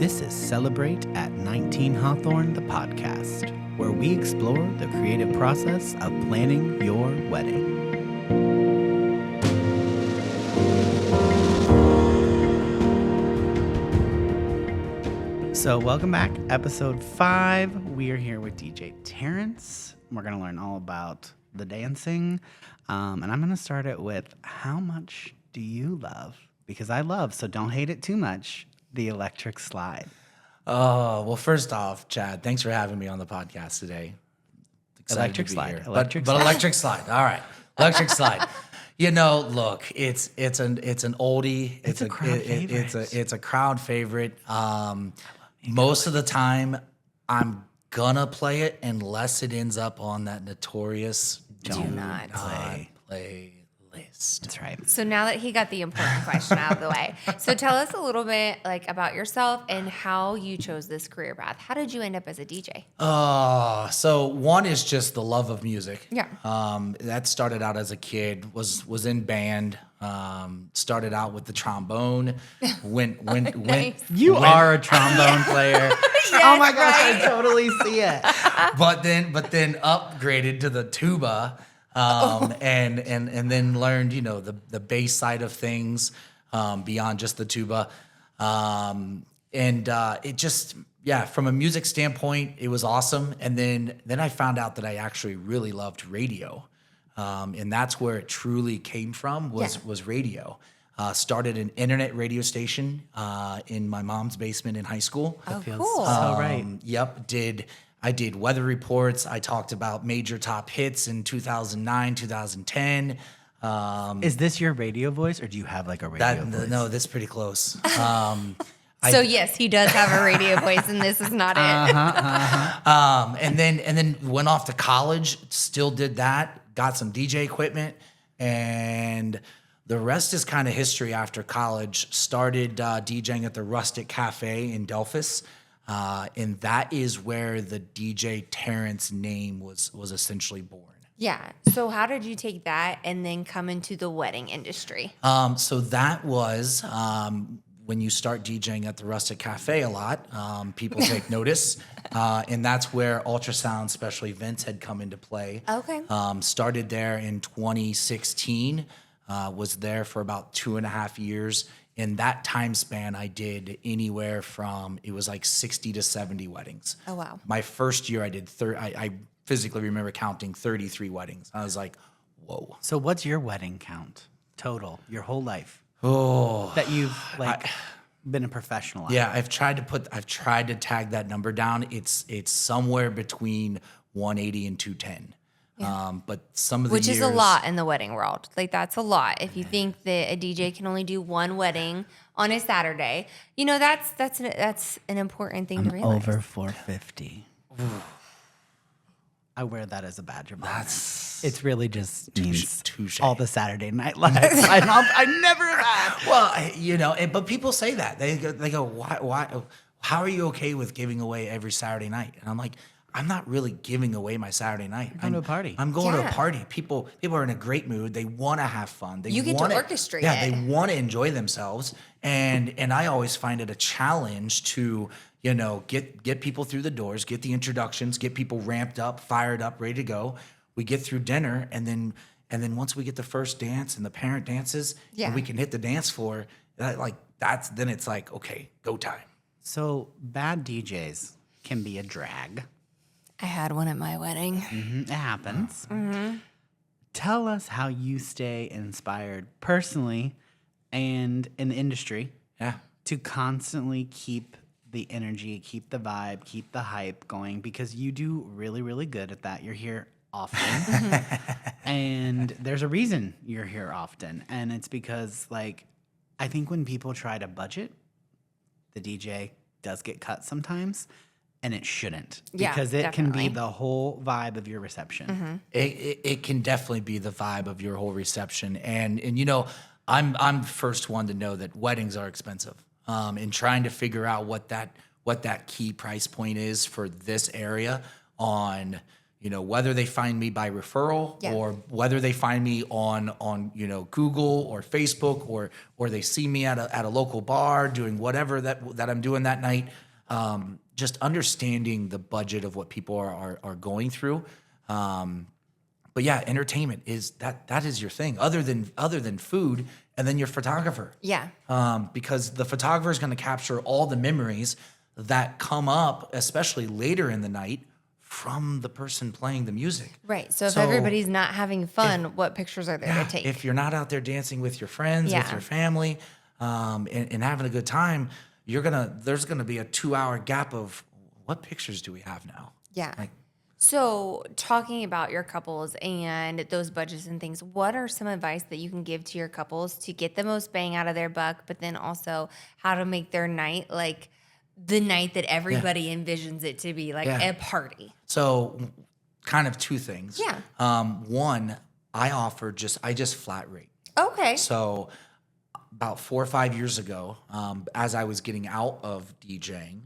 This is Celebrate at 19 Hawthorne, the podcast, where we explore the creative process of planning your wedding. So welcome back, episode 5. We are here with DJ Terrance. We're going to learn all about the dancing, and I'm going to start it with, how much do you love? Because I love, so don't hate it too much, the electric slide. Oh, well, first off, Chad, thanks for having me on the podcast today. Excited Electric to be slide. here. Electric but slide. electric slide. All right. Electric slide. You know, look, it's an oldie. It's a crowd favorite. It's a crowd favorite. Most of the time, I'm gonna play it unless it ends up on that notorious Do not play list. That's right. So now that he got the important question out of the way, so tell us a little bit about yourself and how you chose this career path. How did you end up as a DJ? So one is just the love of music. Yeah. That started out as a kid, was in band, started out with the trombone, went. You are a trombone player. Yes, oh my gosh, right? I totally see it. but then upgraded to the tuba, and then learned, the bass side of things, beyond just the tuba. It just, from a music standpoint, it was awesome. And then I found out that I actually really loved radio. And that's where it truly came from, was radio. Started an internet radio station in my mom's basement in high school. Oh, Feels cool. so right. Yep, I did weather reports. I talked about major top hits in 2009, 2010. Is this your radio voice, or do you have like a radio voice? No, that's pretty close. So yes, he does have a radio voice, and this is not it. And then went off to college. Still did that. Got some DJ equipment, and the rest is kind of history. After college, started DJing at the Rustic Cafe in Delphus. And that is where the DJ Terrance name was essentially born. Yeah. So how did you take that and then come into the wedding industry? So that was when you start DJing at the Rustic Cafe a lot, people take notice. And that's where ultrasound special events had come into play. Okay. Started there in 2016, was there for about 2.5 years. In that time span, I did anywhere from, it was like 60 to 70 weddings. Oh, wow. My first year, I did I physically remember counting 33 weddings. I was like, whoa. So what's your wedding count total, your whole life? Oh, That you've been a professional at? yeah. I've tried to tag that number down. It's somewhere between 180 and 210. But some of the Which years, is a lot in the wedding world. That's a lot. If you think that a DJ can only do one wedding on a Saturday, that's an important thing to realize. Over 450. I wear that as a badge of honor. It's really just means touche. all the Saturday night lights. I never have. Well, but people say that they go, why? How are you okay with giving away every Saturday night? And I'm like, I'm not really giving away my Saturday night. You're going to a party. I'm going to a party. People are in a great mood. They want to have fun. You get to orchestrate Yeah, it. they want to enjoy themselves. And I always find it a challenge to, get people through the doors, get the introductions, get people ramped up, fired up, ready to go. We get through dinner, and then once we get the first dance and the parent dances, and we can hit the dance floor, then it's like, okay, go time. So bad DJs can be a drag. I had one at my wedding. It happens. Tell us how you stay inspired personally and in the industry to constantly keep the energy, keep the vibe, keep the hype going, because you do really, really good at that. You're here often. And there's a reason you're here often. And it's because, I think when people try to budget, the DJ does get cut sometimes. And it shouldn't, because it can be the whole vibe of your reception. It can definitely be the vibe of your whole reception, and I'm the first one to know that weddings are expensive, and trying to figure out what that key price point is for this area on whether they find me by referral or whether they find me on Google or Facebook or they see me at a local bar doing whatever that I'm doing that night. Just understanding the budget of what people are going through. But yeah, entertainment is that is your thing other than food, and then your photographer. Yeah. Because the photographer is going to capture all the memories that come up, especially later in the night, from the person playing the music. Right. So if everybody's not having fun, what pictures are there to take? If you're not out there dancing with your friends, with your family, and having a good time, there's gonna be a 2-hour gap of what pictures do we have now? Yeah. So talking about your couples and those budgets and things, what are some advice that you can give to your couples to get the most bang out of their buck, but then also how to make their night like the night that everybody envisions it to be, like a party? So kind of two things. Yeah. One, I just flat rate. Okay. So about 4 or 5 years ago, as I was getting out of DJing,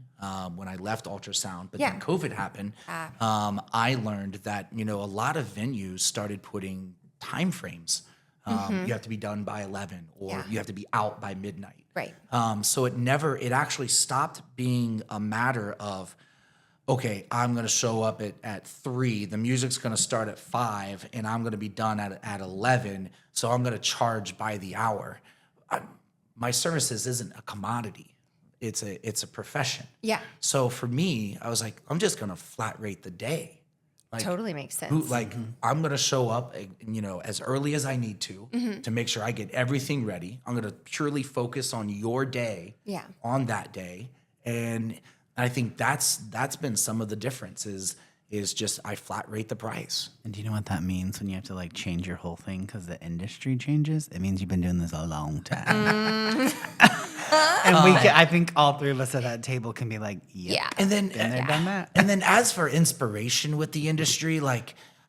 when I left ultrasound, but then COVID happened, I learned that, a lot of venues started putting time frames. You have to be done by 11 or you have to be out by midnight. Right. So it actually stopped being a matter of, okay, I'm going to show up at 3, the music's going to start at 5, and I'm going to be done at 11, so I'm going to charge by the hour. My services isn't a commodity. It's a profession. Yeah. So for me, I was like, I'm just going to flat rate the day. Like, totally makes sense. I'm going to show up, as early as I need to make sure I get everything ready. I'm going to purely focus on your day on that day. And I think that's been some of the difference is just I flat rate the price. And do you know what that means when you have to change your whole thing because the industry changes? It means you've been doing this a long time. And I think all three of us at that table can be like, And then done that. And then as for inspiration with the industry,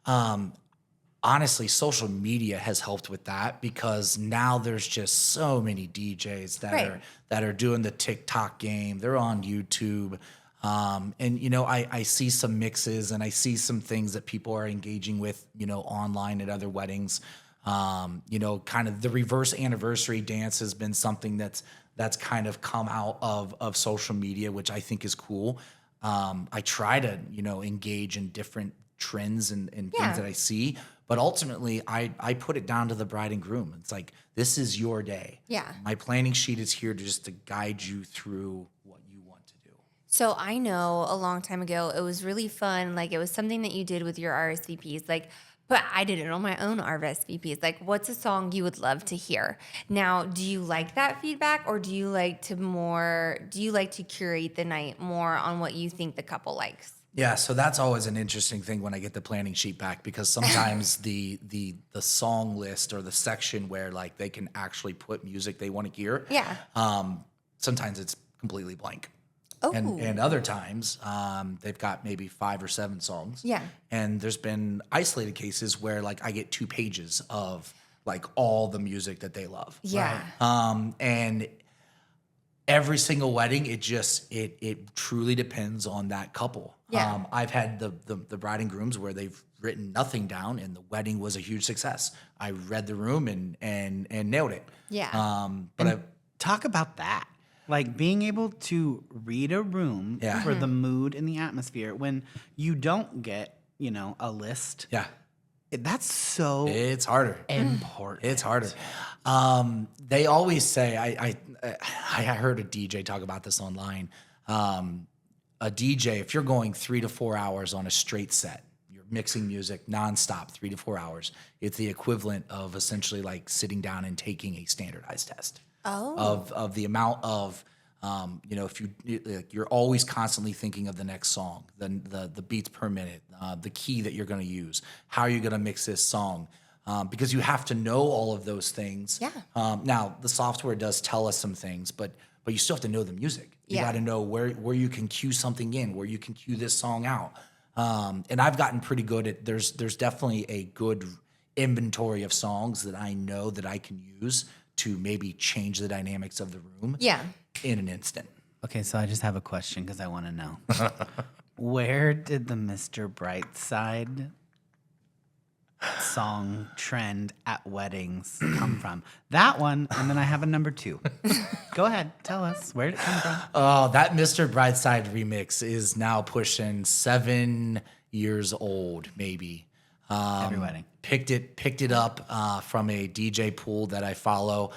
honestly, social media has helped with that because now there's just so many DJs that are doing the TikTok game. They're on YouTube. And I see some mixes and I see some things that people are engaging with, online at other weddings. Kind of the reverse anniversary dance has been something that's kind of come out of social media, which I think is cool. I try to, engage in different trends and things that I see, but ultimately I put it down to the bride and groom. It's like, this is your day. Yeah. My planning sheet is here to guide you through what you want to do. So I know a long time ago, it was really fun. It was something that you did with your RSVPs. But I did it on my own RSVPs. What's a song you would love to hear? Now, do you like that feedback or do you like to curate the night more on what you think the couple likes? Yeah, so that's always an interesting thing when I get the planning sheet back because sometimes the song list or the section where they can actually put music they want to hear. Yeah. Sometimes it's completely blank. Oh. And other times, they've got maybe 5 or 7 songs. Yeah. And there's been isolated cases where I get 2 pages of all the music that they love. Yeah. Right? And every single wedding, it truly depends on that couple. Yeah. I've had the bride and grooms where they've written nothing down and the wedding was a huge success. I read the room and nailed it. Yeah. Talk about that. Being able to read a room for the mood and the atmosphere when you don't get, a list. Yeah. That's so it's harder. Important. It's harder. They always say, I heard a DJ talk about this online. A DJ, if you're going 3 to 4 hours on a straight set, you're mixing music nonstop, 3 to 4 hours, it's the equivalent of essentially sitting down and taking a standardized test. Oh. Of the amount of, if you're always constantly thinking of the next song, the beats per minute, the key that you're going to use, how are you going to mix this song, because you have to know all of those things. Yeah. Now the software does tell us some things, but you still have to know the music. You got to know where you can cue something in, where you can cue this song out. And I've gotten pretty good at. There's definitely a good inventory of songs that I know that I can use to maybe change the dynamics of the room in an instant. Okay, so I just have a question because I want to know. Where did the Mr. Brightside song trend at weddings come from? That one, and then I have a number 2. Go ahead, tell us. Where did it come from? Oh, that Mr. Brightside remix is now pushing 7 years old, maybe. Every wedding. Picked it up from a DJ pool that I follow.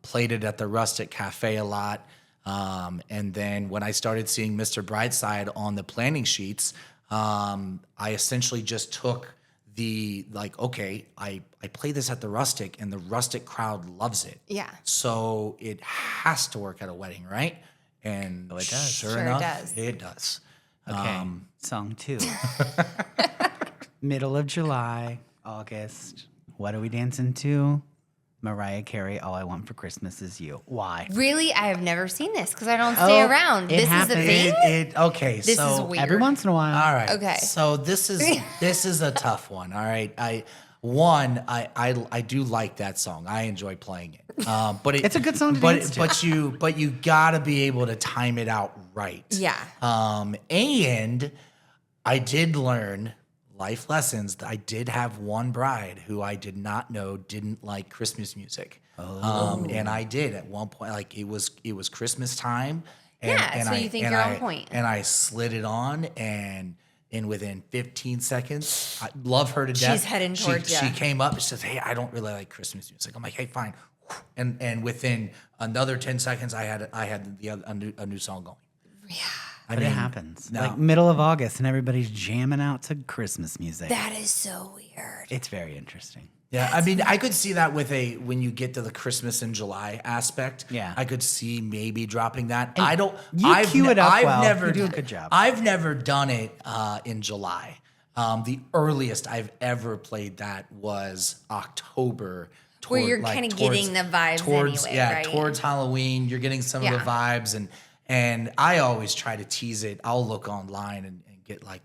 Played it at the Rustic Cafe a lot. And then when I started seeing Mr. Brightside on the planning sheets, I essentially just took I play this at the Rustic and the Rustic crowd loves it. Yeah. So it has to work at a wedding, right? And it does. Sure Sure it enough, does. it does. Okay, song 2. Middle of July, August. What are we dancing to? Mariah Carey, All I Want for Christmas Is You. Why? Really? I have never seen this because I don't stay around. it This happens. is a thing? Okay, This so is weird. Every once in a while. all right. Okay. So this is a tough one. All right. I do like that song. I enjoy playing it. But It's a good song to but dance to. but you gotta be able to time it out right. Yeah. And I did learn life lessons. I did have one bride who I did not know didn't like Christmas music. And I did at one point. Like it was Christmas time. And so you think you're on point. And I slid it on, and within 15 seconds, I love her to death. She's heading towards She ya. came up and says, "Hey, I don't really like Christmas music." I'm like, "Hey, fine." And within another 10 seconds, I had a new song going. Yeah. I But mean, it happens. no. Like middle of August and everybody's jamming out to Christmas music. That is so weird. It's very interesting. Yeah, I mean, I could see that with when you get to the Christmas in July aspect. Yeah. I could see maybe dropping that. And I don't. you cue it up I've well. never You do a good job. I've never done it in July. The earliest I've ever played that was October. Where you're kinda getting the vibes anyway, right? Towards Halloween, you're getting some of the vibes, and I always try to tease it. I'll look online and get like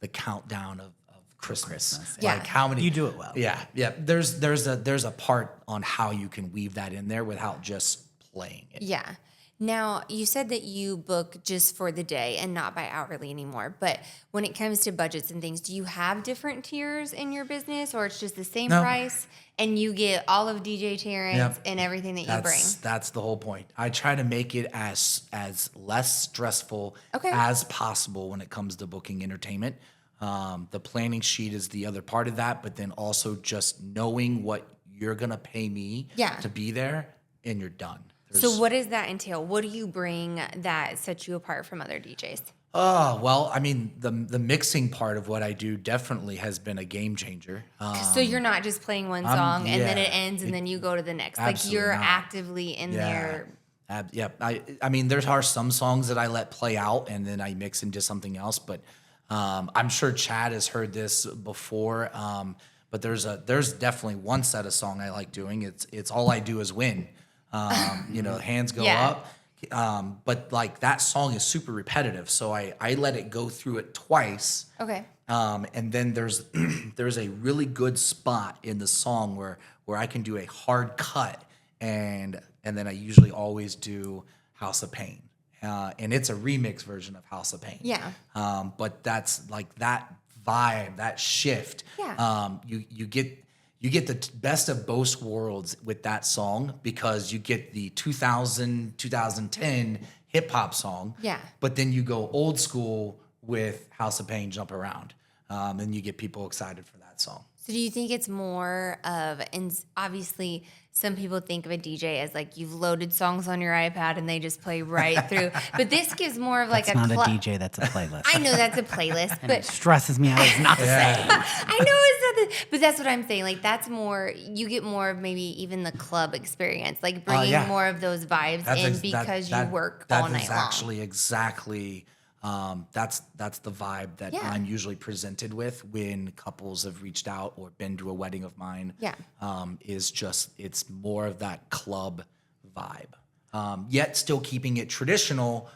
the countdown of Christmas. Yeah. Like how many You do it well. Yeah. There's a part on how you can weave that in there without just playing it. Yeah. Now, you said that you book just for the day and not by hourly anymore. But when it comes to budgets and things, do you have different tiers in your business, or it's just the same No. price and you get all of DJ Terrance Yep. and everything that you bring? That's the whole point. I try to make it as less stressful Okay. as possible when it comes to booking entertainment. The planning sheet is the other part of that, but then also just knowing what you're gonna pay me to be there, and you're done. So what does that entail? What do you bring that sets you apart from other DJs? Oh, well, I mean, the mixing part of what I do definitely has been a game changer. So you're not just playing one song and then yeah. it ends and then you go to the next. Like Absolutely you're not. actively in there. Yeah. I mean, there are some songs that I let play out and then I mix into something else, but I'm sure Chad has heard this before. But there's definitely one set of song I like doing. It's All I Do Is Win. Hands go up. But like that song is super repetitive, so I let it go through it twice. Okay. And then there's a really good spot in the song where I can do a hard cut, and then I usually always do House of Pain, and it's a remix version of House of Pain. Yeah. But that's like that vibe, that shift. Yeah. You get the best of both worlds with that song, because you get the 2010 hip hop song. Yeah. But then you go old school with House of Pain, Jump Around. And you get people excited for that song. So do you think it's more of, and obviously some people think of a DJ as like you've loaded songs on your iPad and they just play right through. But this gives more of like That's not a club. DJ, that's a playlist. I know that's a playlist, And it but stresses me out. It's not the same. I know it's not the, but that's what I'm saying. Like that's more, you get more of maybe even the club experience, like bringing yeah. more of those vibes in because you work all night long. That is actually exactly. That's the vibe that Yeah. I'm usually presented with when couples have reached out or been to a wedding of mine. Yeah. It's more of that club vibe. Yet still keeping it traditional,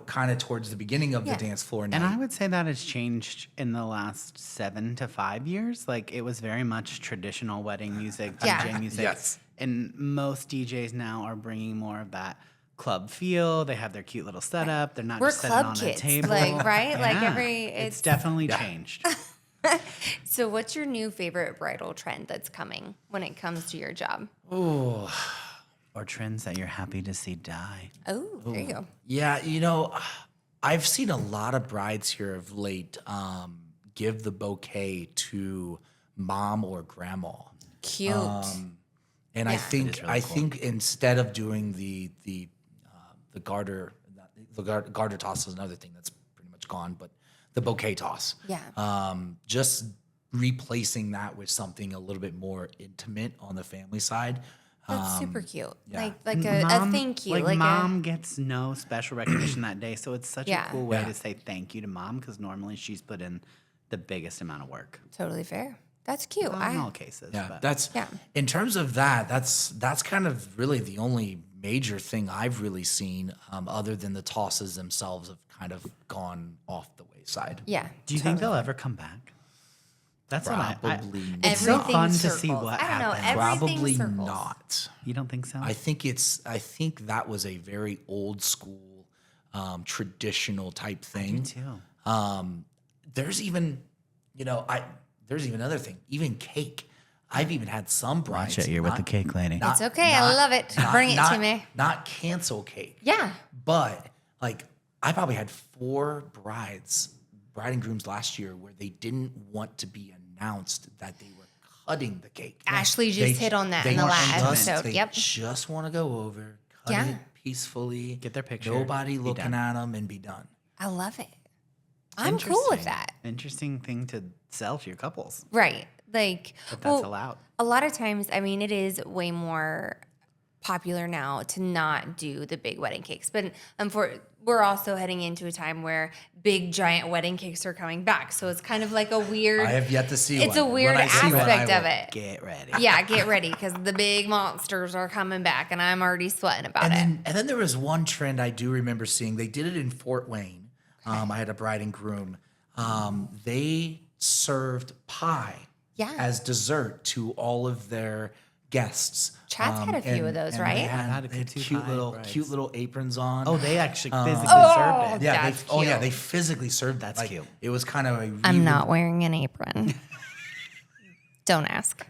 kind of towards the beginning of the dance floor night. And I would say that has changed in the last 7 to 5 years. Like it was very much traditional wedding music, Yeah. DJ music. Yes. And most DJs now are bringing more of that club feel. They have their cute little setup. They're not We're just sitting club on kids, a table. like, right? Like Yeah. it's definitely changed. So what's your new favorite bridal trend that's coming when it comes to your job? Oh, Or trends that you're happy to see die. Oh, there you go. yeah. I've seen a lot of brides here of late give the bouquet to mom or grandma. Cute. And Yeah. I think really cool. think instead of doing the garter toss is another thing that's pretty much gone, but the bouquet toss. Yeah. Just replacing that with something a little bit more intimate on the family side. That's super cute. yeah. Like a thank you. Like mom gets no special recognition that day, so it's such Yeah. a cool way Yeah. to say thank you to mom because normally she's put in the biggest amount of work. Totally fair. That's cute. Not in all cases. Yeah, but that's Yeah. in terms of that's kind of really the only major thing I've really seen, other than the tosses themselves have kind of gone off the wayside. Yeah. do you think they'll ever come back? That's what Probably not. It's so Everything fun to see circles. what I don't know, happens. everything Probably circles. not. You don't think so? I think that was a very old school, traditional type thing. Me too. There's even, there's even another thing, even cake. I've even had some brides. Watch it, you're with the not- cake lady. It's okay. I love it. Bring it to me. Not cancel cake. Yeah. But like I probably had 4 bride and grooms last year where they didn't want to be announced that they were cutting the cake. Ashley just hit on that in the want last just- episode. They Yep. just want to go over, cut Yeah. it peacefully, Get their picture, nobody be looking done. at them, and be done. I love it. I'm cool with Interesting. that. Interesting thing to sell to your couples. Right. Like, But that's allowed. A lot of times, I mean, it is way more popular now to not do the big wedding cakes. But we're also heading into a time where big, giant wedding cakes are coming back. So it's kind of like a weird. I have yet to see It's one. a weird When I see one, I aspect of will. it. Get ready. Yeah, get ready because the big monsters are coming back, and I'm already sweating about it. And then there was one trend I do remember seeing. They did it in Fort Wayne. I had a bride and groom. They served pie Yeah. as dessert to all of their guests. Chad's had a few of those, right? They I've had had, a they had few cute pie little brides. cute little aprons on. Oh, they actually physically Oh, served it. yeah, that's yeah, cute. they physically served that. That's Like, cute. It was kind of a. I'm not wearing an apron. Don't ask.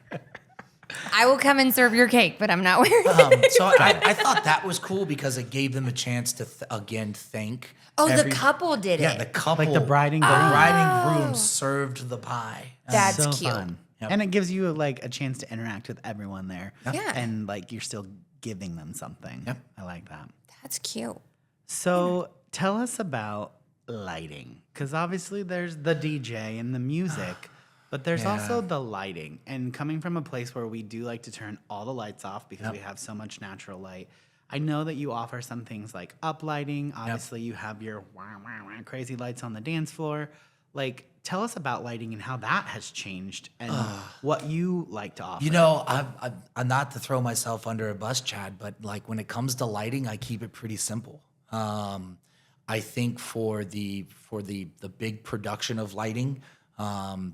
I will come and serve your cake, but I'm not wearing it. So I thought that was cool because it gave them a chance to again thank. Oh, the every- couple did Yeah, it. the couple, Like the bride and groom. The bride and groom served the pie. That's so cute. fun. Yep. And it gives you like a chance to interact with everyone there. Yeah. And like you're still giving them something. Yep. I like that. That's cute. So tell us about lighting. Because obviously there's the DJ and the music, but there's also the lighting. And coming from a place where we do like to turn all the lights off because we have so much natural light. I know that you offer some things like uplighting. Obviously, you have your crazy lights on the dance floor. Like, tell us about lighting and how that has changed and what you like to offer. I'm not to throw myself under a bus, Chad, but like when it comes to lighting, I keep it pretty simple. I think for the big production of lighting,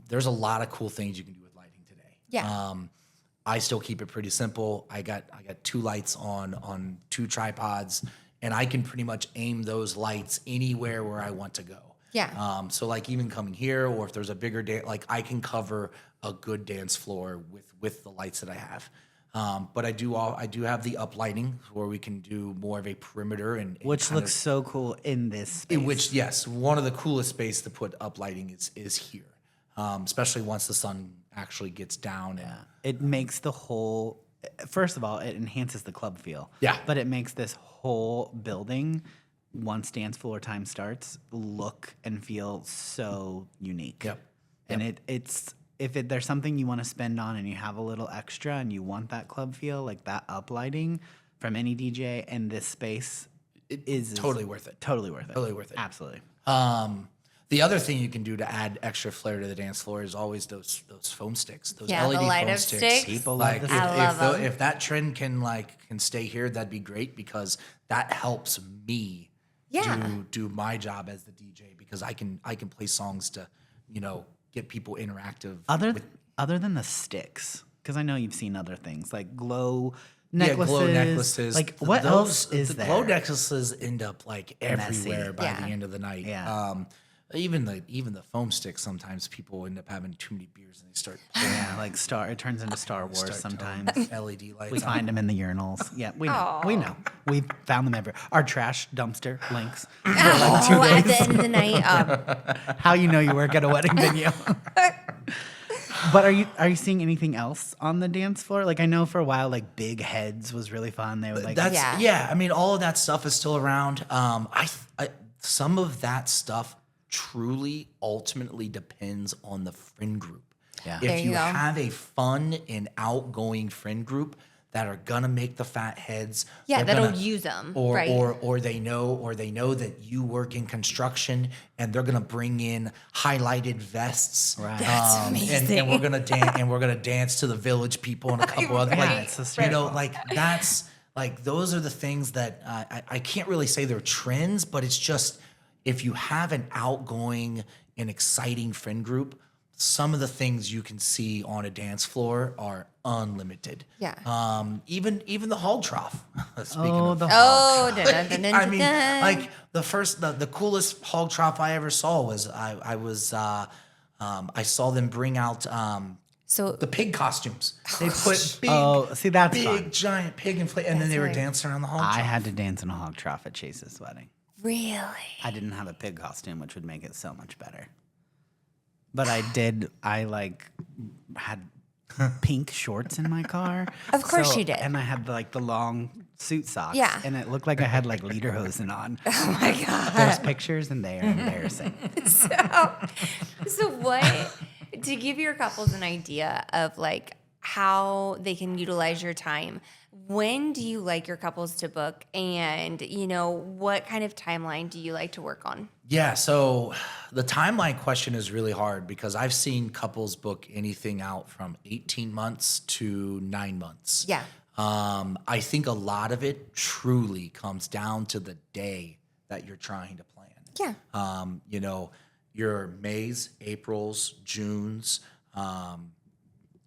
there's a lot of cool things you can do with lighting today. Yeah. I still keep it pretty simple. I got 2 lights on 2 tripods, and I can pretty much aim those lights anywhere where I want to go. Yeah. So like even coming here, or if there's a bigger dance, like I can cover a good dance floor with the lights that I have. But I do have the uplighting where we can do more of a perimeter and which kind looks so cool in this space. which yes, one of the coolest space to put uplighting is here, especially once the sun actually gets down. And It makes the whole, first of all, it enhances the club feel. Yeah. But it makes this whole building, once dance floor time starts, look and feel so unique. Yep. And it's, if there's something you want to spend on and you have a little extra and you want that club feel, like that uplighting from any DJ in this space, it is totally worth it. Totally worth it. Totally worth it. Absolutely. The other thing you can do to add extra flair to the dance floor is always those foam sticks, those Yeah, the LED light foam up sticks. sticks. People love Like the I love 'em. if that trend can stay here, that'd be great because that helps me Yeah. do my job as the DJ because I can play songs to get people interactive. Other than the sticks, because I know you've seen other things like glow necklaces. glow necklaces. Like, what else is the there? glow necklaces end up like everywhere Messy. by Yeah. the end of the night. Yeah. Even the foam sticks. Sometimes people end up having too many beers and they start Yeah, like it turns into Star Wars start sometimes. throwing LED lights. We on. find them in the urinals. Yeah, we know. Aw. We know. We found them everywhere. Our trash dumpster links. Oh, at the end of the night. How you know you work at a wedding venue? But are you seeing anything else on the dance floor? Like I know for a while, like Big Heads was really fun. They would like That's Yeah. I mean, all of that stuff is still around. I some of that stuff truly ultimately depends on the friend group. Yeah. There If you you go. have a fun and outgoing friend group that are gonna make the fat heads, Yeah, they're that'll gonna- use them. or right. or they know that you work in construction and they're gonna bring in highlighted vests. Right. That's And amazing. we're gonna dance to the Village People and a couple other Yeah, like it's so you straight. know like that's like those are the things that I can't really say they're trends, but it's just if you have an outgoing and exciting friend group, some of the things you can see on a dance floor are unlimited. Yeah. Even the hog trough. Speaking Oh, of the Oh, dun, dun, dun, dun, I mean, dun. like the coolest hog trough I ever saw was I saw them bring out So the pig costumes. They put big, see that's big fun. giant pig and then they were hilarious. dancing around the hog I trough. had to dance in a hog trough at Chase's wedding. really, I didn't have a pig costume, which would make it so much better. But I did. I like had pink shorts in my car. Of course you did. And I had like the long suit socks. Yeah. And it looked like I had like lederhosen on. oh my god. There's pictures and they are embarrassing. So what to give your couples an idea of like how they can utilize your time, when do you like your couples to book, and what kind of timeline do you like to work on? Yeah, so the timeline question is really hard because I've seen couples book anything out from 18 months to 9 months. Yeah. I think a lot of it truly comes down to the day that you're trying to plan. Yeah. Your Mays, Aprils, Junes,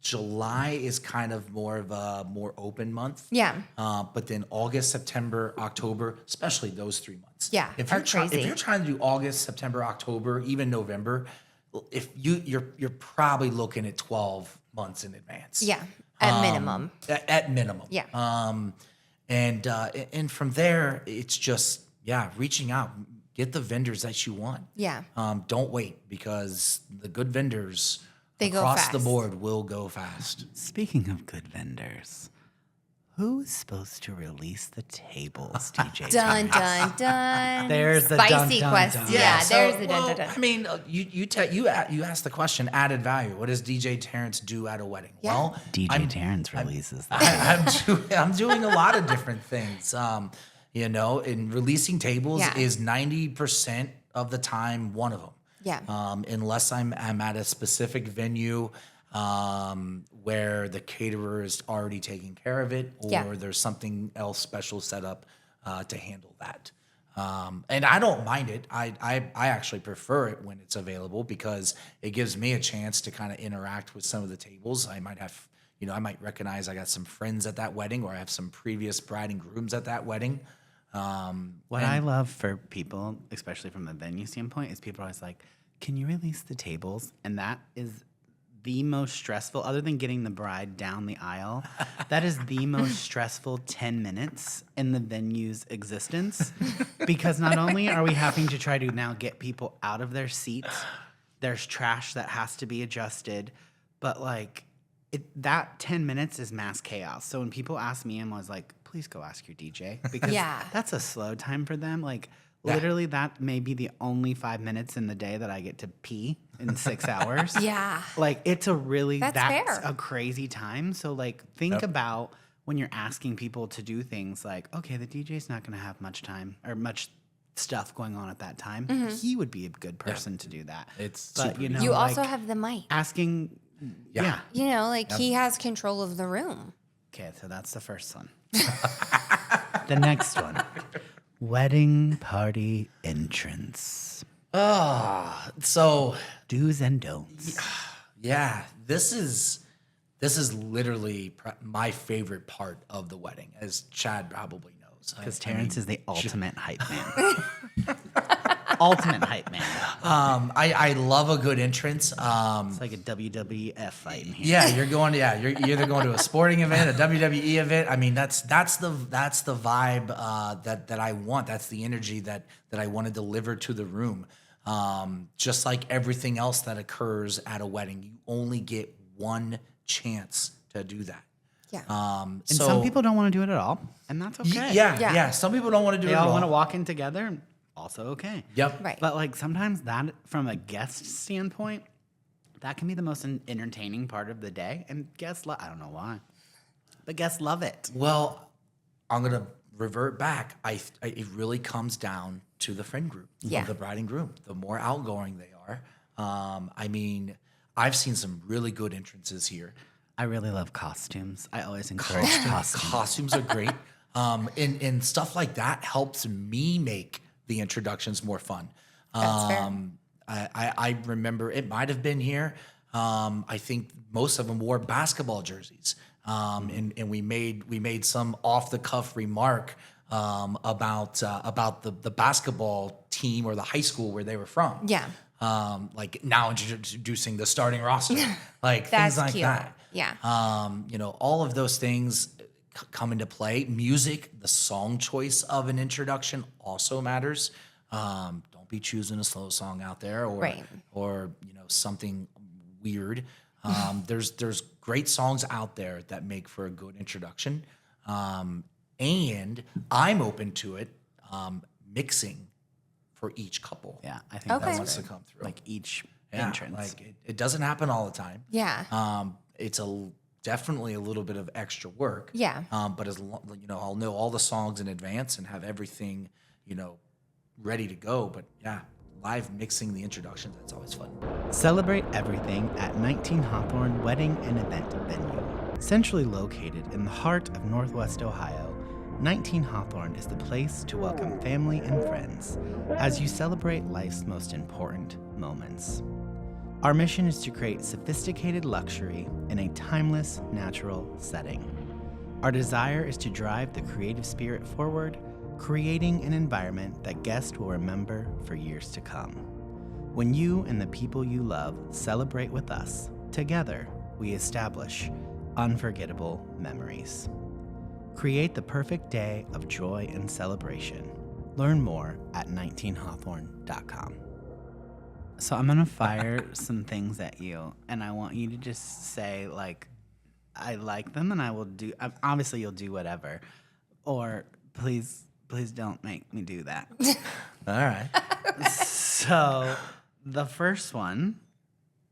July is kind of more of a more open month. Yeah. But then August, September, October, especially those 3 months. Yeah, If are you're crazy. if you're trying to do August, September, October, even November, if you're probably looking at 12 months in advance. Yeah. At minimum. At minimum. Yeah. And from there, it's just reaching out, get the vendors that you want. Yeah. Don't wait because the good vendors They go across the fast. board will go fast. Speaking of good vendors, who's supposed to release the tables, DJ? Dun Terrance? dun dun. There's the spicy dun, dun, question. dun. Yeah, so, there's the dun well, dun dun. I mean, you asked the question, added value. What does DJ Terrance do at a wedding? Yeah. Well, DJ Terrance releases that. I'm doing a lot of different things. And releasing tables Yeah. is 90% of the time one of them. Yeah. Unless I'm at a specific venue where the caterer is already taking care of it, or Yeah. there's something else special set up to handle that. And I don't mind it. I actually prefer it when it's available because it gives me a chance to kind of interact with some of the tables. I might have, I might recognize I got some friends at that wedding, or I have some previous bride and grooms at that wedding. What I love for people, especially from the venue standpoint, is people are always like, can you release the tables? And that is the most stressful, other than getting the bride down the aisle, that is the most stressful 10 minutes in the venue's existence. Because not only are we having to try to now get people out of their seats, there's trash that has to be adjusted, but like that 10 minutes is mass chaos. So when people ask me, I'm always like, please go ask your DJ, because Yeah. that's a slow time for them. Like literally that may be the only 5 minutes in the day that I get to pee in 6 hours. Yeah. Like it's a really, That's fair. a crazy time. So like think about when you're asking people to do things like, okay, the DJ's not going to have much time or much stuff going on at that time. He would be a good person to do that. It's but super you know, You like, also have the mic. asking. Yeah. He has control of the room. Okay, so that's the first one. The next one. Wedding party entrance. So Do's and don'ts. yeah, this is This is literally my favorite part of the wedding, as Chad probably knows. Because Terrence is the ultimate hype man. Ultimate hype man. I love a good entrance. It's like a WWF fight in here. Yeah, you're either going to a sporting event, a WWE event. I mean, that's the vibe that I want. That's the energy that I want to deliver to the room. Just like everything else that occurs at a wedding, you only get one chance to do that. Yeah. And some people don't want to do it at all, and that's okay. Yeah. Some people don't want to do They it at all all. want to walk in together, also okay. Yep. Right. But like sometimes that, from a guest standpoint, that can be the most entertaining part of the day, and guests I don't know why, but guests love it. Well, I'm gonna revert back. It really comes down to the friend group of the bride and groom. The more outgoing they are, I mean, I've seen some really good entrances here. I really love costumes. I always encourage costumes. Costumes are great, and stuff like that helps me make the introductions more fun. That's fair. I remember it might have been here. I think most of them wore basketball jerseys, and we made some off the cuff remark about the basketball team or the high school where they were from. Yeah. Like now introducing the starting roster, like That's things like cute. that. Yeah. All of those things come into play. Music, the song choice of an introduction also matters. Don't be choosing a slow song out there or something weird. There's great songs out there that make for a good introduction. And I'm open to it mixing for each couple. Yeah, I think Okay. that wants to wants come through. like each entrance. Like it doesn't happen all the time. Yeah. It's definitely a little bit of extra work. Yeah. But I'll know all the songs in advance and have everything, ready to go. But yeah, live mixing the introductions, that's always fun. Celebrate everything at 19 Hawthorne Wedding and Event Venue. Centrally located in the heart of Northwest Ohio, 19 Hawthorne is the place to welcome family and friends as you celebrate life's most important moments. Our mission is to create sophisticated luxury in a timeless, natural setting. Our desire is to drive the creative spirit forward, creating an environment that guests will remember for years to come. When you and the people you love celebrate with us, together we establish unforgettable memories. Create the perfect day of joy and celebration. Learn more at 19hawthorne.com. So I'm gonna fire some things at you, and I want you to just say like, I like them, and I will do. Obviously, you'll do whatever, or please don't make me do that. All right. So the first one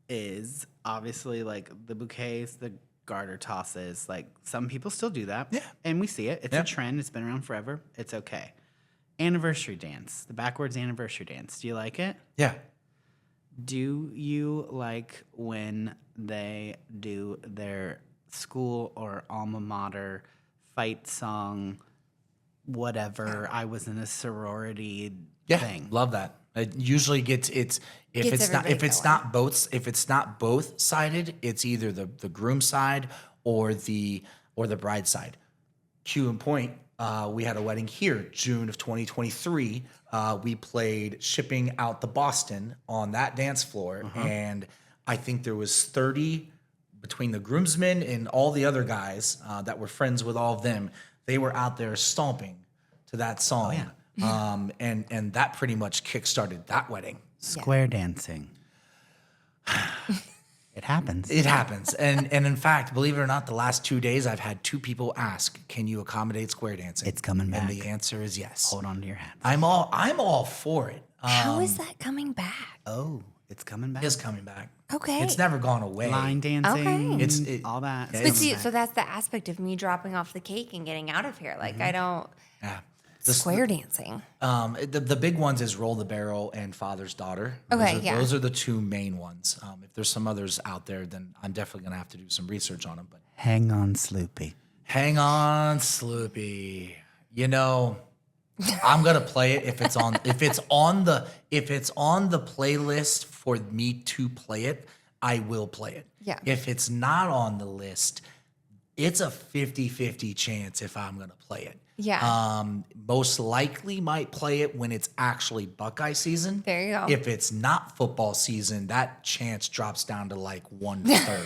is obviously like the bouquets, the garter tosses. Like some people still do that. Yeah. And we see it. It's a trend. It's been around forever. It's okay. Anniversary dance, the backwards anniversary dance. Do you like it? Yeah. Do you like when they do their school or alma mater fight song, whatever? I was in a sorority thing. Love that. It usually gets if it's not both sided, it's either the groom side or the bride side. Cue in point, we had a wedding here, June of 2023. We played Shipping Out the Boston on that dance floor, and I think there was 30 between the groomsmen and all the other guys that were friends with all of them. They were out there stomping to that song. Oh, yeah. And that pretty much kickstarted that wedding. Square dancing. It happens. It happens. And in fact, believe it or not, the last 2 days I've had 2 people ask, can you accommodate square dancing? It's coming back. And the answer is yes. Hold on to your hats. I'm all for it. How is that coming back? Oh, it's coming back. It's coming back. Okay. It's never gone away. Line dancing. Okay. All that. But But It's see, coming so back. that's the aspect of me dropping off the cake and getting out of here. Like I don't Yeah. square dancing. The big ones is Roll the Barrel and Father's Daughter. Okay, Those are the 2 main ones. If there's some others out there, then I'm definitely gonna have to do some research on them. But Hang on, Sloopy. hang on, Sloopy. I'm gonna play it if it's on the playlist for me to play it. I will play it. Yeah. If it's not on the list, it's a 50-50 chance if I'm going to play it. Yeah. Most likely might play it when it's actually Buckeye season. There you go. If it's not football season, that chance drops down to like 1/3.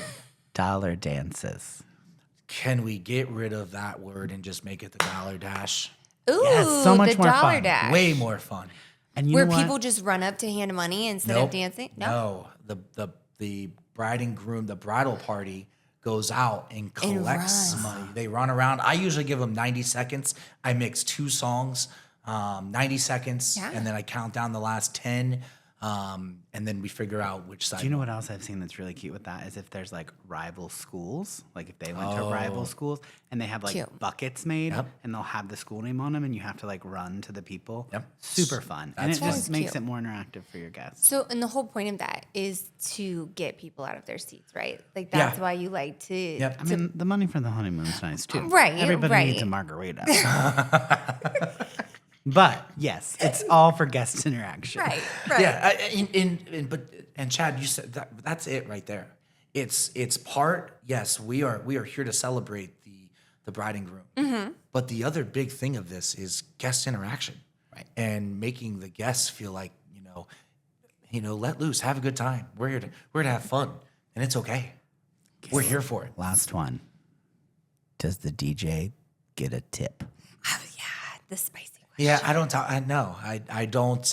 Dollar dances. Can we get rid of that word and just make it the dollar dash? Ooh, Yes, so much the more dollar fun. dash. Way more fun. And you Where know what? people just run up to hand money instead of dancing? No. The bride and groom, the bridal party goes out and collects runs. money. They run around. I usually give them 90 seconds. I mix 2 songs, 90 seconds, Yeah. and then I count down the last 10, and then we figure out which side. Do you know what else I've seen that's really cute with that is if there's like rival schools, like if they went to rival schools and they have like Cute. buckets made Yep. and they'll have the school name on them and you have to like run to the people. Yep. Super fun. And it That's just fun. makes Cute. it more interactive for your guests. So, and the whole point of that is to get people out of their seats, right? Like that's Yeah. why you like to. Yep. I mean, the money for the honeymoon's nice too. Right, Everybody needs a right. margarita. But yes, it's all for guest interaction. Right. Right. Yeah, and Chad, you said that's it right there. It's part. Yes, we are here to celebrate the bride and groom. Mm-hmm. But the other big thing of this is guest interaction, Right. and making the guests feel like let loose, have a good time. We're here to have fun, and it's okay. We're here for it. Last one. Does the DJ get a tip? Oh, yeah. The spicy one. Yeah, I don't talk. I know. I don't.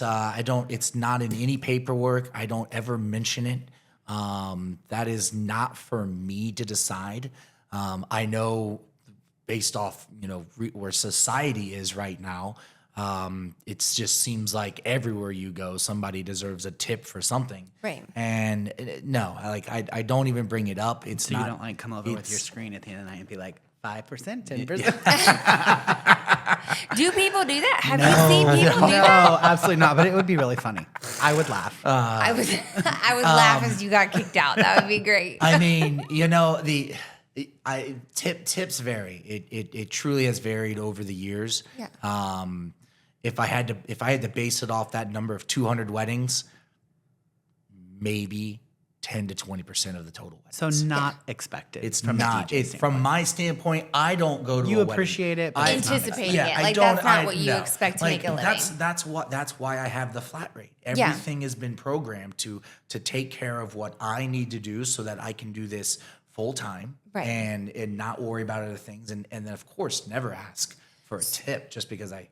It's not in any paperwork. I don't ever mention it. That is not for me to decide. I know, based off where society is right now, it just seems like everywhere you go, somebody deserves a tip for something. Right. And no, I don't even bring it up. It's So not. you don't like come over with your screen at the end of the night and be like 5%, 10%. Do people do that? Have you seen people do that? No, absolutely not. But it would be really funny. I would laugh. I would laugh as you got kicked out. That would be great. I mean, tips vary. It truly has varied over the years. Yeah. If I had to base it off that number of 200 weddings, maybe 10 to 20% of the total weddings. So not expected. It's from not. A DJ It's standpoint. from my standpoint. I don't go to You a wedding. appreciate it, but it's not Anticipating Yeah, it. I Like don't- that's not I- what you no. expect to Like, make a living. That's why I have the flat rate. Yeah. Everything has been programmed to take care of what I need to do so that I can do this full time Right. and not worry about other things. And then of course never ask for a tip just because I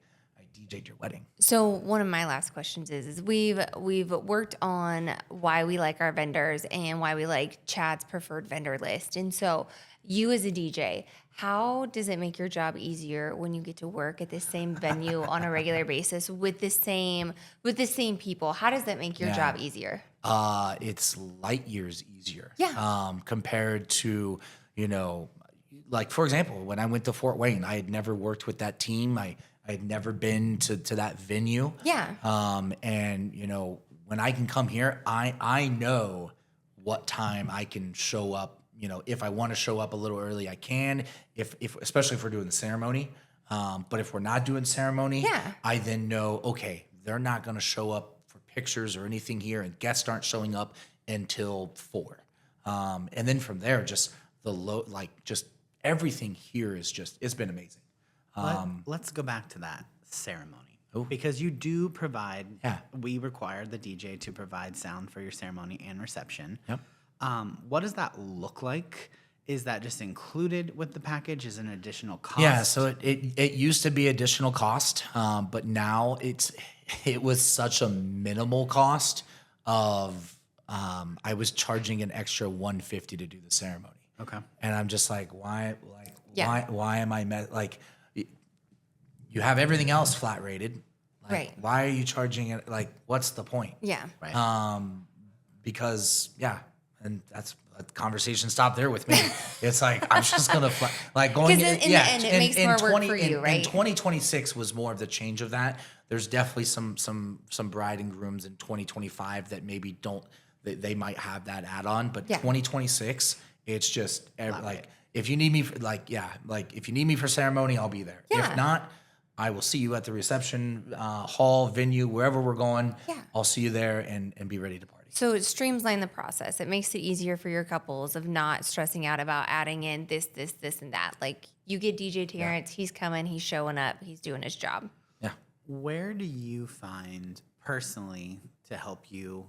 DJ'd your wedding. So one of my last questions is we've worked on why we like our vendors and why we like Chad's preferred vendor list. And so you as a DJ, how does it make your job easier when you get to work at the same venue on a regular basis with the same people? How does that make your Yeah. job easier? It's light years easier. Yeah. Compared to, like for example, when I went to Fort Wayne, I had never worked with that team. I had never been to that venue. Yeah. And when I can come here, I know what time I can show up. If I want to show up a little early, I can. If especially if we're doing the ceremony. But if we're not doing ceremony, Yeah. I then know, okay, they're not going to show up for pictures or anything here, and guests aren't showing up until 4. And then from there, just just everything here is it's been amazing. Let's go back to that ceremony. Because you do provide, we require the DJ to provide sound for your ceremony and reception. Yep. What does that look like? Is that just included with the package? Is an additional cost? Yeah, so it used to be additional cost, but now it was such a minimal cost of I was charging an extra $150 to do the ceremony. Okay. And I'm just like, why? Yeah. Why am I you have everything else flat rated. Like, Right. Why are you charging it? Like, what's the point? Yeah. Right. Because and that's a conversation stopped there with me. It's like I'm just gonna going 'Cause in the end, it makes more work for you, right? And 2026 was more of the change of that. There's definitely some bride and grooms in 2025 that maybe they might have that add on, but 2026 it's just if you need me if you need me for ceremony, I'll be there. Yeah. If not, I will see you at the reception hall, venue, wherever we're going. Yeah. I'll see you there and be ready to party. So it streamlines the process. It makes it easier for your couples of not stressing out about adding in this, and that. Like you get DJ Terrance, he's coming, he's showing up, he's doing his job. Yeah. Where do you find personally to help you,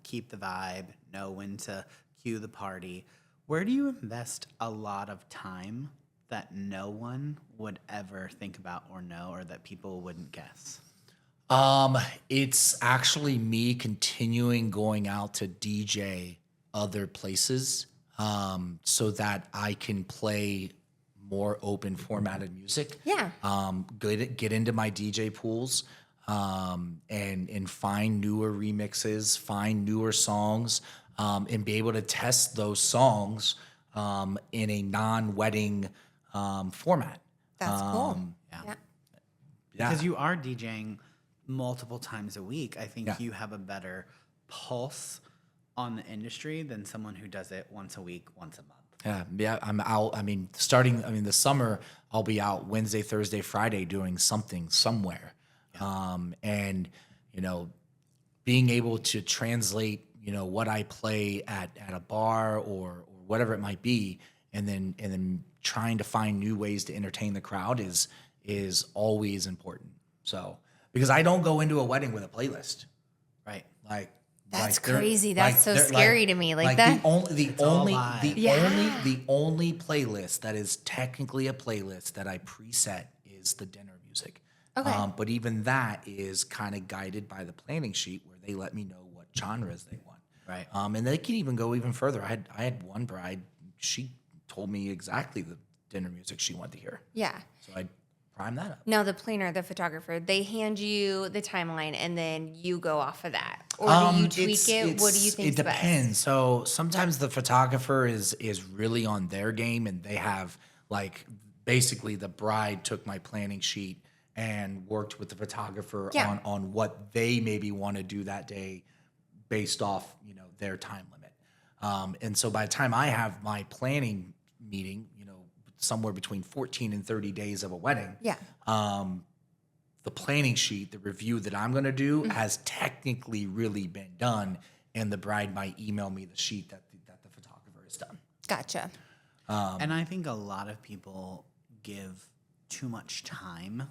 keep the vibe, know when to cue the party? Where do you invest a lot of time that no one would ever think about or know, or that people wouldn't guess? It's actually me continuing going out to DJ other places, so that I can play more open formatted music. Yeah. Get into my DJ pools, and find newer remixes, find newer songs, and be able to test those songs, in a non-wedding, format. That's cool. Yeah. Yeah. Because you are DJing multiple times a week. I think Yeah. you have a better pulse on the industry than someone who does it once a week, once a month. Yeah, I'm out. The summer, I'll be out Wednesday, Thursday, Friday doing something somewhere. And, being able to translate, what I play at a bar or whatever it might be, and then trying to find new ways to entertain the crowd is always important. So, because I don't go into a wedding with a playlist. Right. That's crazy. That's so scary to me. Like that. The all only live. the only playlist that is technically a playlist that I preset is the dinner music. Okay. But even that is kind of guided by the planning sheet where they let me know what genres they want. Right. And they can even go even further. I had one bride, she told me exactly the dinner music she wanted to hear. Yeah. So I prime that up. Now the planner, the photographer, they hand you the timeline and then you go off of that, or do you tweak it? What do you think? It depends. So sometimes the photographer is really on their game, and they have basically the bride took my planning sheet and worked with the photographer on what they maybe want to do that day based off their time limit. And so by the time I have my planning meeting, somewhere between 14 and 30 days of a wedding. Yeah. The planning sheet, the review that I'm going to do has technically really been done, and the bride might email me the sheet that the photographer has done. Gotcha. And I think a lot of people give too much time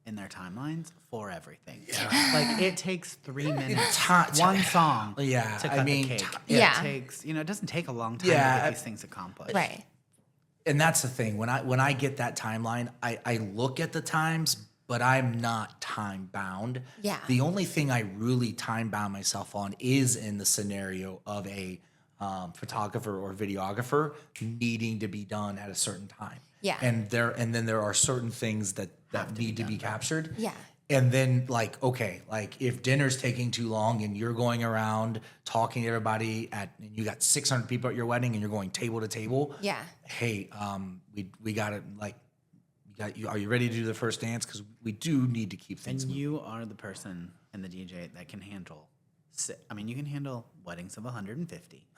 in their timelines for everything. Yeah. It takes 3 minutes, one song to cut the cake. It takes, it doesn't take a long time to get these things accomplished. Right. And that's the thing. When I get that timeline, I look at the times, but I'm not time bound. Yeah. The only thing I really time bound myself on is in the scenario of a photographer or videographer needing to be done at a certain time. Yeah. And then there are certain things that need to be captured. Yeah. And then if dinner's taking too long and you're going around talking to everybody and you got 600 people at your wedding and you're going table to table. Yeah. Hey, we got it. Are you ready to do the first dance? Because we do need to keep things moving. You are the person in the DJ that can handle. You can handle weddings of 150,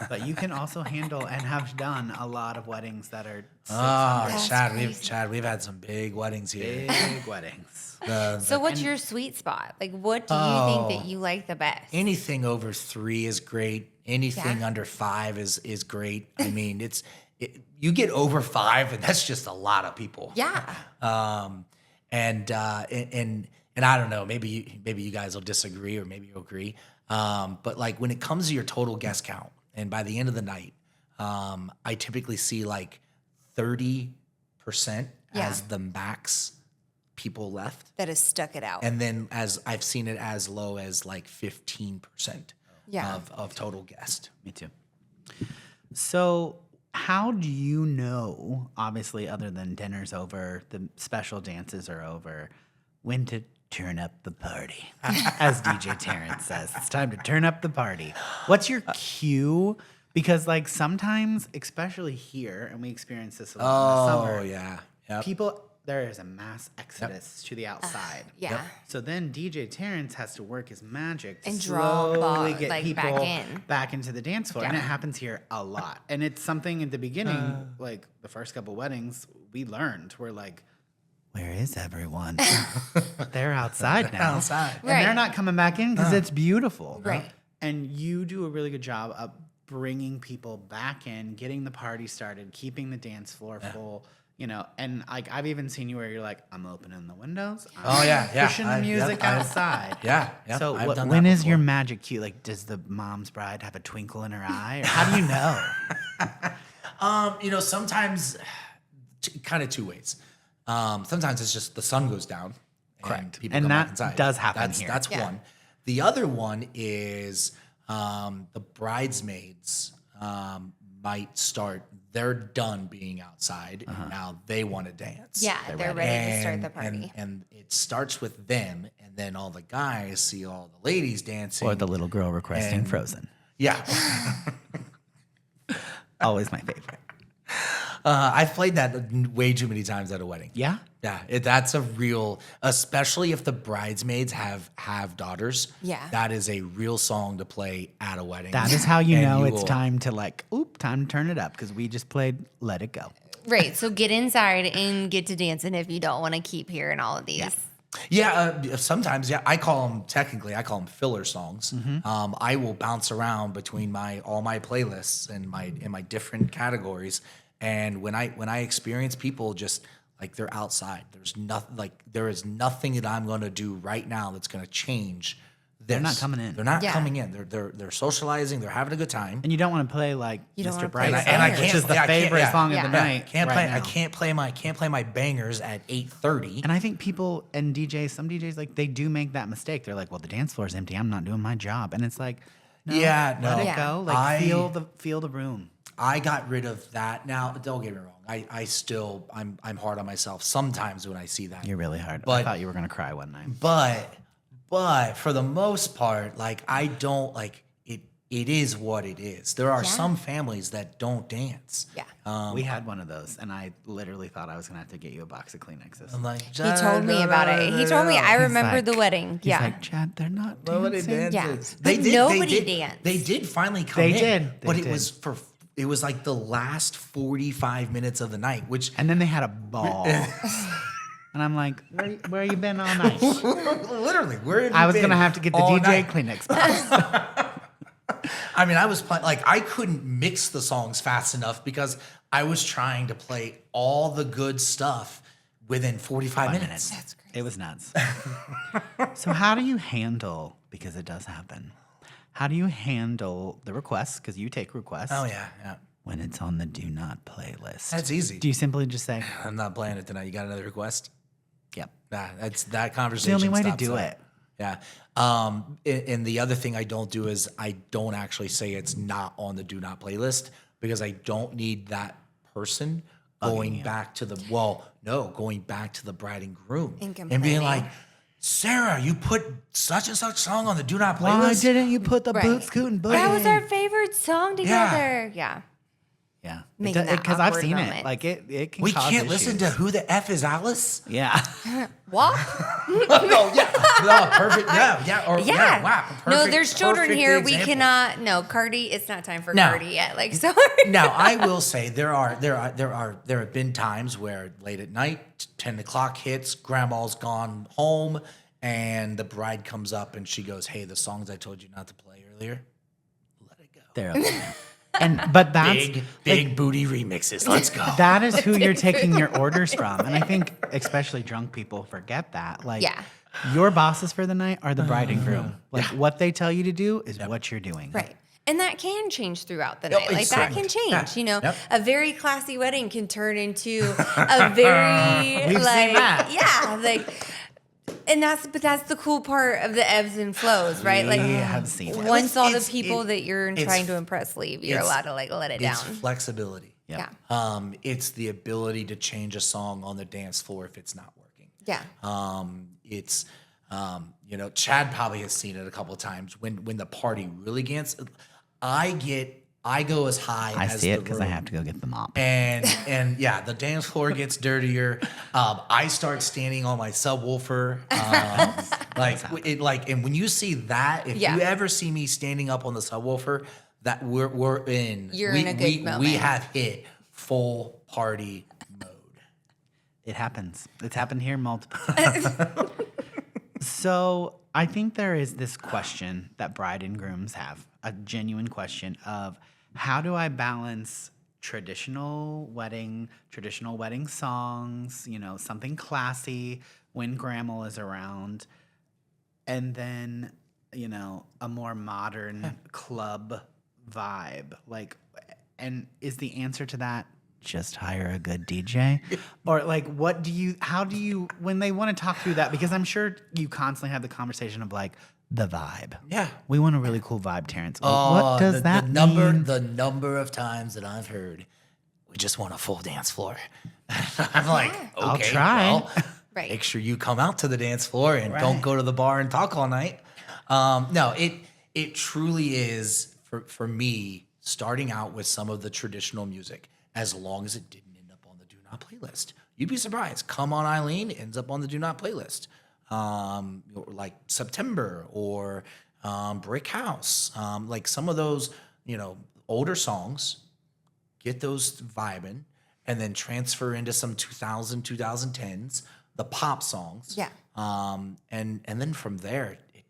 but you can also handle and have done a lot of weddings that are 600. Chad, we've had some big weddings here. Big weddings. So what's your sweet spot? What do you think that you like the best? Anything over 3 is great. Anything under 5 is great. You get over 5, and that's just a lot of people. Yeah. And I don't know, maybe you guys will disagree or maybe you'll agree. But when it comes to your total guest count, and by the end of the night, I typically see 30% as the max people left. That has stuck it out. And then as I've seen it as low as 15% of total guest. Me too. So how do you know, obviously, other than dinner's over, the special dances are over, when to turn up the party? As DJ Terrance says, it's time to turn up the party. What's your cue? Because sometimes, especially here, and we experience this a lot in the summer. Oh, yeah. Yep. There is a mass exodus to the outside. Yeah. Yep. So then DJ Terrance has to work his magic to And draw slowly get back people in. back into the dance floor. And it happens here a lot. And it's something at the beginning, the first couple weddings, we learned. We're like, where is everyone? They're outside now. Outside. And they're not coming back in because it's beautiful. Right. And you do a really good job of bringing people back in, getting the party started, keeping the dance floor full. You know, and like I've even seen you where you're like, I'm opening the windows. I'm pushing the music outside. Yeah. So when is your magic cue? Like, does the mom's bride have a twinkle in her eye? Or how do you know? You know, sometimes kind of two ways. Sometimes it's just the sun goes down. Correct. People And come back that inside. does happen here. That's one. The other one is the bridesmaids might start. They're done being outside, and now they want to dance. Yeah, they're ready to start the party. And it starts with them, and then all the guys see all the ladies dancing. Or the little girl requesting Frozen. Yeah. Always my favorite. I've played that way too many times at a wedding. Yeah? Yeah, that's a real, especially if the bridesmaids have daughters. Yeah. That is a real song to play at a wedding. That is how you And know you it's will- time to time to turn it up because we just played Let It Go. Right. So get inside and get to dancing if you don't want to keep hearing all of these. Yeah, sometimes, I call them filler songs. Mm-hmm. I will bounce around between all my playlists and my different categories. And when I experience people just like they're outside, there is nothing that I'm going to do right now that's going to change. They're not coming in. They're not coming in. They're socializing. They're having a good time. And you don't want to play like You don't Mr. wanna play Brightside, And I which can't- is the I can't- favorite song of Yeah. the night. I now. can't play my bangers at 8:30. And I think people and some DJs, like they do make that mistake. They're like, well, the dance floor is empty. I'm not doing my job. And it's like, no, let it Yeah. go. Like feel the room. I got rid of that. Now, don't get me wrong. I'm hard on myself sometimes when I see that. You're really hard. I But- thought you were going to cry one night. But for the most part, like I don't like it. It is what it is. There are some families that don't dance. Yeah. We had one of those, and I literally thought I was going to have to get you a box of Kleenexes. I'm like, He told me about it. He told me I remember like- the wedding. He's Yeah. like, Chad, they're not Nobody dancing. dances. Yeah. But nobody danced. They did finally come They in. did. They But did. it was like the last 45 minutes of the night, which And then they had a ball. And I'm like, where you been all night? literally, I was going to have to get the all DJ night. Kleenex box. I mean, I was playing, like, I couldn't mix the songs fast enough because I was trying to play all the good stuff within 45 minutes. That's crazy. It was nuts. So how do you handle, because it does happen, how do you handle the requests? Because you take requests. Oh, yeah. When it's on the do not play list. That's easy. Do you simply just say, I'm not playing it tonight. You got another request? yep. Nah, that It's conversation. the only way to stops do there. it. Yeah. And the other thing I don't do is I don't actually say it's not on the do not playlist because I don't need that person going back to the bride and groom And being complaining. like, Sarah, you put such and such song on the do not playlist. Why didn't you put the Right. boot scootin' booty? That was our favorite song together. Yeah. Yeah. Making that Because I've awkward seen it. moment. Like it can We cause can't listen to issues. Who the F is Alice? Yeah. What? No, perfect. Yeah. Wow, no, perfect- there's children perfect here. example. We cannot. No, Cardi. It's not time for No. Cardi yet. Like, sorry. Now, I will say there have been times where late at night, 10 o'clock hits, grandma's gone home, and the bride comes up and she goes, "Hey, the songs I told you not to play earlier, let it go." They're okay. But that's Big booty remixes. Let's go. that is who you're taking your orders from. And I think especially drunk people forget that. Like Yeah. your bosses for the night are the bride and groom. Like what they tell you to do is what you're doing. Right. And that can change throughout the night. Like that exactly. can change. Yeah. You know, Yep. a very classy wedding can turn into a very We've seen that. yeah, like. And that's the cool part of the ebbs and flows, right? Like We have seen it. once all the It's- people that you're it's- trying to impress leave, you're it's- allowed to like let it down. It's flexibility. Yep. Yeah. It's the ability to change a song on the dance floor if it's not working. Yeah. It's Chad probably has seen it a couple of times when the party really gets. I go as high I as see it the because I room. have to go get the mop. And yeah, the dance floor gets dirtier. I start standing on my subwoofer. And when you see that, if Yeah. you ever see me standing up on the subwoofer, that we're in. You're in a good moment. We have hit full party mode. It happens. It's happened here multiple times. So I think there is this question that bride and grooms have, a genuine question of how do I balance traditional wedding songs, something classy when grandma is around, and then, a more modern club vibe. Like, and is the answer to that just hire a good DJ? Or like, how do you, when they want to talk through that, because I'm sure you constantly have the conversation of like, the vibe. Yeah. We want a really cool vibe, Terrence. What does that mean? The number of times that I've heard, we just want a full dance floor. I'm like, okay, I'll try. well, Right. make sure you come out to the dance floor and don't go to the bar and talk all night. No, it truly is for me, starting out with some of the traditional music, as long as it didn't end up on the Do Not playlist. You'd be surprised. Come On Eileen ends up on the Do Not playlist. Like September or Brick House. Like some of those, older songs, get those vibing, and then transfer into some 2010s, the pop songs. Yeah. And then from there, it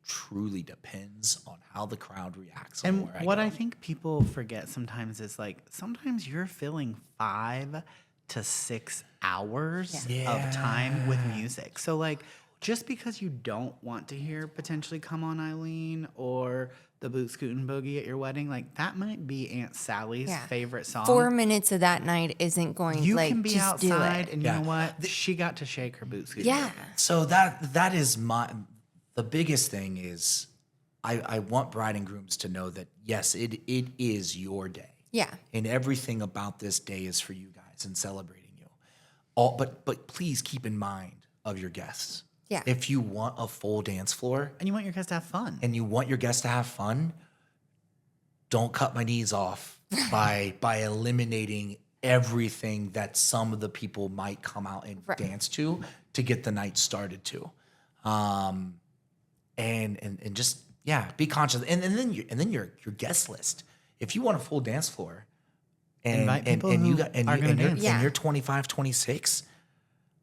truly depends on how the crowd reacts. And what I think people forget sometimes is like, sometimes you're filling 5 to 6 hours of time with music. So like, just because you don't want to hear potentially Come On Eileen or the Boot Scootin' Boogie at your wedding, like that might be Aunt Sally's favorite song. 4 minutes of that night isn't going You like can be just outside, do it. and you know what? She got to shake her boot scooting. Yeah. So that is the biggest thing is I want bride and grooms to know that yes, it is your day. Yeah. And everything about this day is for you guys and celebrating you. But please keep in mind of your guests. Yeah. If you want a full dance floor And you want your guests to have fun. Don't cut my knees off by eliminating everything that some of the people might come out and dance to get the night started to. And just be conscious. And then your guest list. If you want a full dance floor Invite people who are gonna dance. you're 25, 26,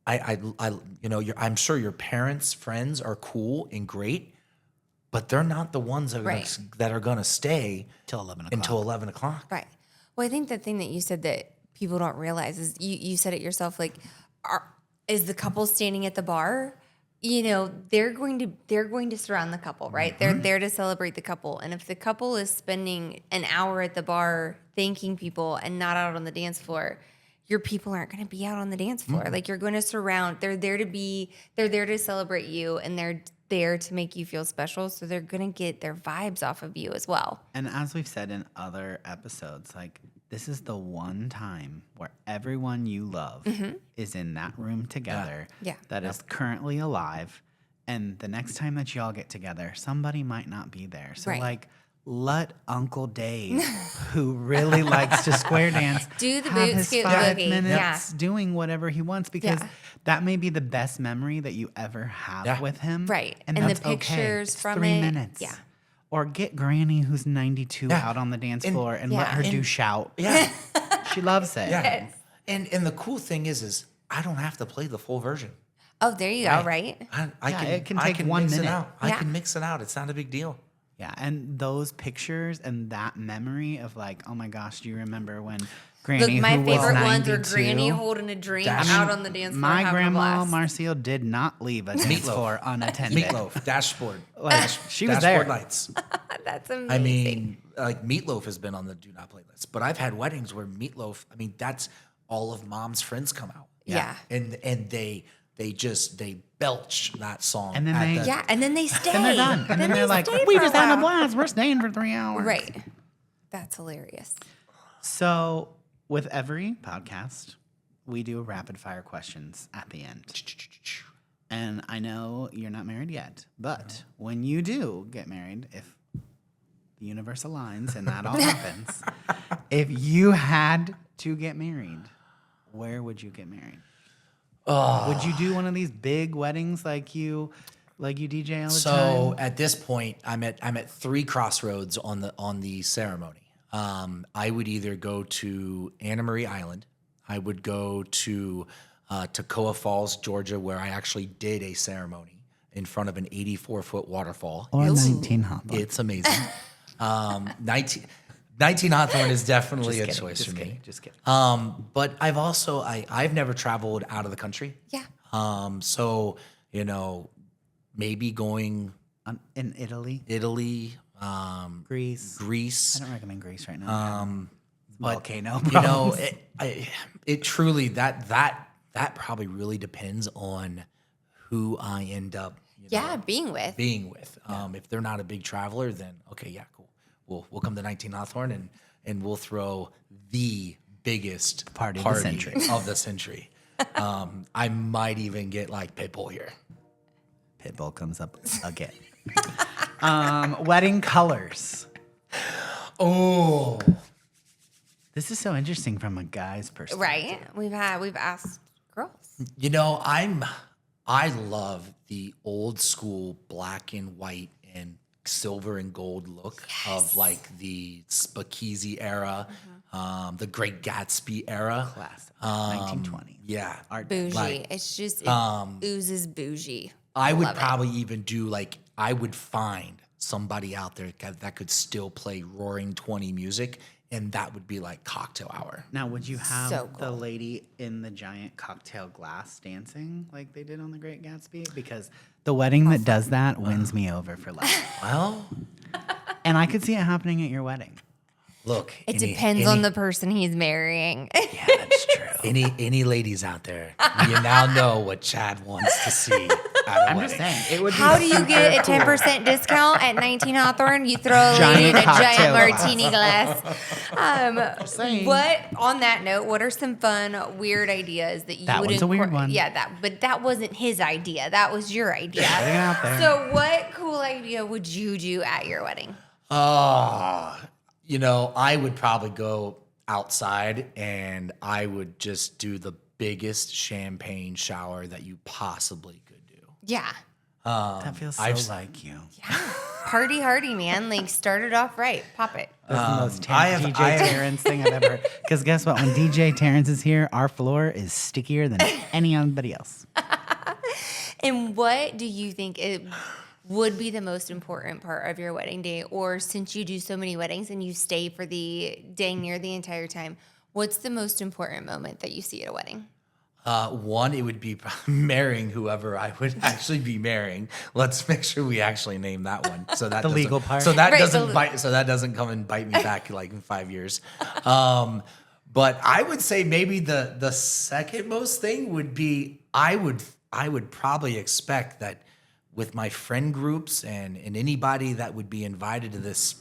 I'm sure your parents' friends are cool and great, but they're not the ones that are gonna stay Till 11 o'clock. until 11 o'clock. Right. Well, I think the thing that you said that people don't realize is you said it yourself, like, is the couple standing at the bar? They're going to surround the couple, right? They're there to celebrate the couple. And if the couple is spending an hour at the bar thanking people and not out on the dance floor, your people aren't going to be out on the dance floor. Like, you're going to surround. They're there to celebrate you, and they're there to make you feel special. So they're going to get their vibes off of you as well. And as we've said in other episodes, like, this is the one time where everyone you love is in that room together that is currently alive. And the next time that y'all get together, somebody might not be there. So like, let Uncle Dave, who really likes to square dance, do the have boot his scoot 5 boogie. minutes doing whatever he wants, because that may be the best memory that you ever have with him. Right. And And the that's okay. pictures It's from 3 it. minutes. Yeah. Or get Granny, who's 92, out on the dance floor and let her do shout. Yeah. She loves it. Yeah. And the cool thing is I don't have to play the full version. Oh, there you go, right? It can take 1 mix minute. it out. I can mix it out. It's not a big deal. Yeah, and those pictures and that memory of like, oh my gosh, do you remember when Granny, Look, my who favorite was ones 92, are Granny holding a drink out on the dance floor. My having a grandma blast. Marcel did not leave a dance floor unattended. Meatloaf, dashboard. She was dashboard there. lights. That's amazing. I mean, like Meatloaf has been on the Do Not playlist, but I've had weddings where Meatloaf, I mean, that's all of Mom's friends come out. Yeah. And they belch that song. And then and then they stay. Then they're done. And then they're like, stay we for just a had a while. blast. We're staying for 3 hours. Right. That's hilarious. So with every podcast, we do rapid fire questions at the end. And I know you're not married yet, but when you do get married, if the universe aligns and that all happens, if you had to get married, where would you get married? Would you do one of these big weddings like you DJ all the time? So at this point, I'm at 3 crossroads on the ceremony. I would either go to Anna Marie Island. I would go to Toccoa Falls, Georgia, where I actually did a ceremony in front of an 84-foot waterfall. Or 19 Hawthorne. It's amazing. 19 Hawthorne is definitely a choice for me. Just kidding. But I've never traveled out of the country. Yeah. So, maybe going In Italy, Greece. I don't recommend Greece right now. But volcano. it truly that probably really depends on who I end up Being with. If they're not a big traveler, then okay, yeah, cool. We'll come to 19 Hawthorne and we'll throw the biggest Party of the century. I might even get like Pitbull here. Pitbull comes up again. Wedding colors. Oh, This is so interesting from a guy's perspective. Right. We've asked girls. I love the old school black and white and silver and gold look of like the Speakeasy era, the Great Gatsby era. Classic. 1920s. Yeah. Art Bougie. Like, It's just, it oozes bougie. I would Love it. probably even do I would find somebody out there that could still play Roaring 20 music, and that would be like cocktail hour. Now, would you have So the cool. lady in the giant cocktail glass dancing like they did on The Great Gatsby? Because the wedding that does that wins me over for life. Well, And I could see it happening at your wedding. look. It depends on the person he's marrying. Yeah, that's true. Any ladies out there, you now know what Chad wants to see at a I'm wedding. just saying. It would How be do you get a 10% discount at 19 Hawthorne? You throw a lady in a cocktail giant glass. martini glass. saying. On that note, what are some fun, weird ideas that you That would one's a weird incorporate? one. Yeah, but that wasn't his idea. That was your idea. Putting it out there. So what cool idea would you do at your wedding? I would probably go outside and I would just do the biggest champagne shower that you possibly could do. Yeah. That feels so like you. Party hardy, man. Like, start it off right. Pop it. That's the most I DJ Terrance thing I've ever heard. Because guess what? When DJ Terrance is here, our floor is stickier than anybody else. And what do you think it would be the most important part of your wedding day? Or since you do so many weddings and you stay for the dang near the entire time, what's the most important moment that you see at a wedding? One, it would be marrying whoever I would actually be marrying. Let's make sure we actually name that one. So that The legal part. So that Right, doesn't bite. So that doesn't come and bite me back like in 5 years. But I would say maybe the second most thing would be I would probably expect that with my friend groups and anybody that would be invited to this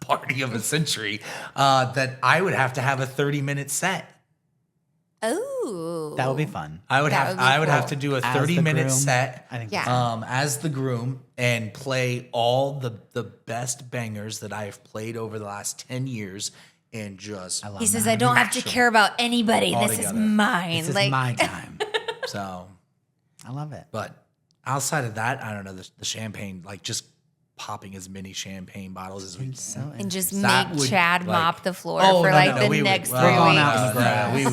party of a century, that I would have to have a 30-minute set. Oh. That would be fun. I would That have would be I would have cool. to do a As the 30-minute groom, set. I think Yeah. As the groom and play all the best bangers that I have played over the last 10 years and just He says, I don't have to care about anybody. All This is together. mine. This is my time. so. I love it. But outside of that, I don't know, the champagne, like just popping as many champagne bottles as we can. So and just That make would, Chad like- mop the floor Oh, for no, like no, the we would- next well, 3 We're going weeks. out in the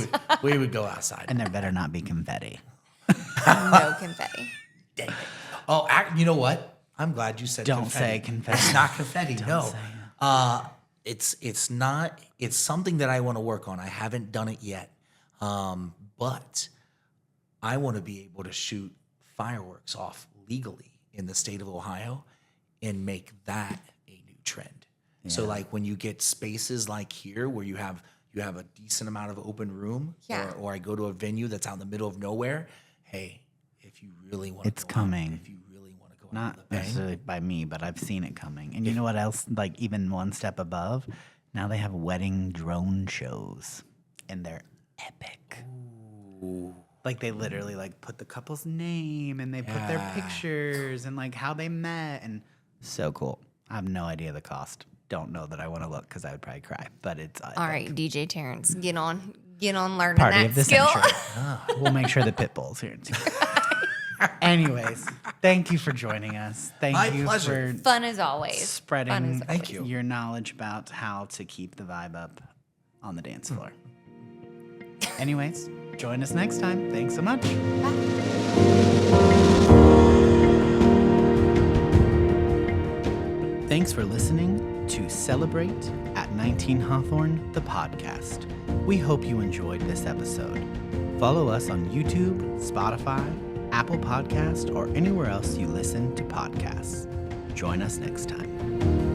grass. we would go outside. And there better not be confetti. No confetti. Dang it. Oh, you know what? I'm glad you said Don't confetti. say confetti. It's not confetti. no. say It's not. It's something that I want to work on. I haven't done it yet, but I want to be able to shoot fireworks off legally in the state of Ohio and make that a new trend. So, like when you get spaces like here where you have a decent amount of open room, Yeah. or I go to a venue that's out in the middle of nowhere. Hey, if you really want, It's coming. If you really want to go out Not with a bang, necessarily by me, but I've seen it coming. And you know what else? Like even one step above, now they have wedding drone shows, and they're epic. Like they literally like put the couple's name and they put their pictures and like how they met, and so cool. I have no idea the cost. Don't know that I want to look because I would probably cry. But it's All right, DJ Terrance, get on learning party that of the skill. century. We'll make sure the Pitbull's here too. Anyways, thank you for joining us. Thank My you pleasure. for Fun as always. Fun spreading as Thank you. your knowledge about how to keep the vibe up on the dance floor. Anyways, join us next time. Thanks so much. Bye. Thanks for listening to Celebrate at 19 Hawthorne, the podcast. We hope you enjoyed this episode. Follow us on YouTube, Spotify, Apple Podcast, or anywhere else you listen to podcasts. Join us next time.